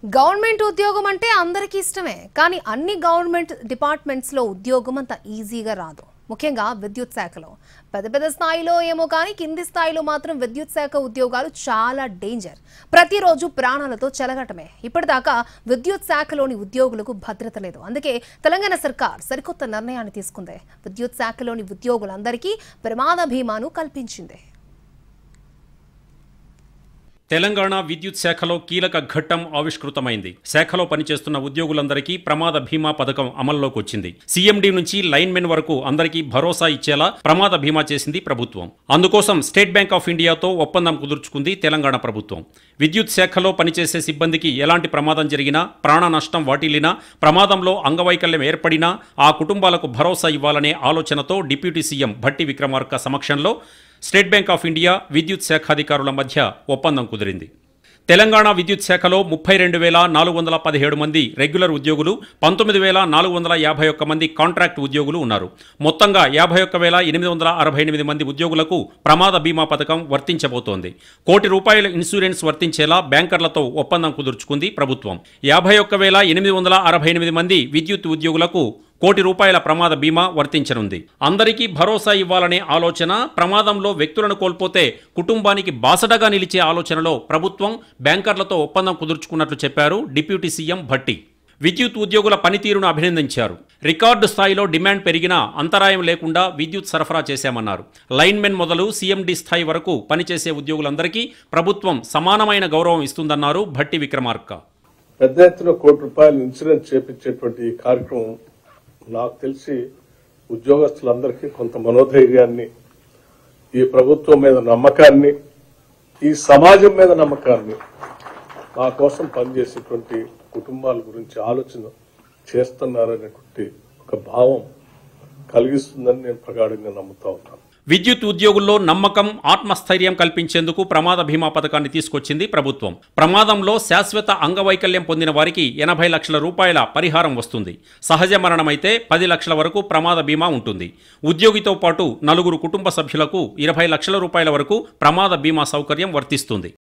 Government ఉద్యోగం అంటే అందరికీ ఇష్టమే, కానీ అన్ని గవర్నమెంట్ డిపార్ట్మెంట్స్ లో ఉద్యోగం అంత ఈజీగా రాదు. ముఖ్యంగా విద్యుత్ శాఖలో పెద్ద పెద్ద స్థాయిలో ఏమో కానీ కింది స్థాయిలో మాత్రం విద్యుత్ శాఖ ఉద్యోగాలు చాలా డేంజర్. ప్రతిరోజు ప్రాణాలతో చెలగటమే. ఇప్పటిదాకా విద్యుత్ శాఖలోని ఉద్యోగులకు భద్రత లేదు. అందుకే తెలంగాణ సర్కార్ సరికొత్త నిర్ణయాన్ని తీసుకుంది. విద్యుత్ శాఖలోని ఉద్యోగులందరికీ ప్రమాద బీమాను కల్పించింది. తెలంగాణ విద్యుత్ శాఖలో కీలక ఘట్టం ఆవిష్కృతమైంది. శాఖలో పనిచేస్తున్న ఉద్యోగులందరికీ ప్రమాద బీమా పథకం అమల్లోకి వచ్చింది. సీఎండీ నుంచి లైన్మెన్ వరకు అందరికీ భరోసా ఇచ్చేలా ప్రమాద బీమా చేసింది ప్రభుత్వం. అందుకోసం స్టేట్ బ్యాంక్ ఆఫ్ ఇండియాతో ఒప్పందం కుదుర్చుకుంది తెలంగాణ ప్రభుత్వం. విద్యుత్ శాఖలో పనిచేసే సిబ్బందికి ఎలాంటి ప్రమాదం జరిగినా, ప్రాణ నష్టం వాటిల్లినా, ప్రమాదంలో అంగవైకల్యం ఏర్పడినా ఆ కుటుంబాలకు భరోసా ఇవ్వాలనే ఆలోచనతో డిప్యూటీ సీఎం భట్టి విక్రమార్క సమక్షంలో స్టేట్ బ్యాంక్ ఆఫ్ ఇండియా విద్యుత్ శాఖాధికారుల మధ్య ఒప్పందం కుదిరింది. తెలంగాణ విద్యుత్ శాఖలో 32,417 మంది రెగ్యులర్ ఉద్యోగులు, 19,451 మంది కాంట్రాక్ట్ ఉద్యోగులు ఉన్నారు. మొత్తంగా 51,868 మంది ఉద్యోగులకు ప్రమాద బీమా పథకం వర్తించబోతోంది. ₹1 కోటి ఇన్సూరెన్స్ వర్తించేలా బ్యాంకర్లతో ఒప్పందం కుదుర్చుకుంది ప్రభుత్వం. 51,868 మంది విద్యుత్ ఉద్యోగులకు ₹1 కోటి ప్రమాద బీమా వర్తించనుంది. అందరికీ భరోసా ఇవ్వాలనే ఆలోచన, ప్రమాదంలో వ్యక్తులను కోల్పోతే కుటుంబానికి బాసటగా నిలిచే ఆలోచనలో ప్రభుత్వం బ్యాంకర్లతో ఒప్పందం కుదుర్చుకున్నట్లు చెప్పారు డిప్యూటీ సీఎం భట్టి. విద్యుత్ ఉద్యోగుల పనితీరును అభినందించారు. రికార్డు స్థాయిలో డిమాండ్ పెరిగినా అంతరాయం లేకుండా విద్యుత్ సరఫరా చేశామన్నారు. లైన్మెన్ మొదలు సీఎండీ స్థాయి వరకు పనిచేసే ఉద్యోగులందరికీ ప్రభుత్వం సమానమైన గౌరవం ఇస్తుందన్నారు భట్టి విక్రమార్క. పెద్ద ఎత్తున ₹1 కోటి ఇన్సూరెన్స్ చేపించేటువంటి ఈ కార్యక్రమం నాకు తెలిసి ఉద్యోగస్తులందరికీ కొంత మనోధైర్యాన్ని, ఈ ప్రభుత్వం మీద నమ్మకాన్ని, ఈ సమాజం మీద నమ్మకాన్ని, మా కోసం పనిచేసేటువంటి కుటుంబాల గురించి ఆలోచన చేస్తున్నారనేటువంటి ఒక భావం కలిగిస్తుందని నేను ప్రగాఢంగా నమ్ముతా ఉన్నాను. విద్యుత్ ఉద్యోగుల్లో నమ్మకం, ఆత్మస్థైర్యం కల్పించేందుకు ప్రమాద బీమా పథకాన్ని తీసుకొచ్చింది ప్రభుత్వం. ప్రమాదంలో శాశ్వత అంగవైకల్యం పొందిన వారికి ₹80 లక్షల పరిహారం వస్తుంది. సహజ మరణమైతే 10 లక్షల వరకు ప్రమాద బీమా ఉంటుంది. ఉద్యోగితో పాటు 4 కుటుంబ సభ్యులకు ₹20 లక్షల వరకు ప్రమాద బీమా సౌకర్యం వర్తిస్తుంది.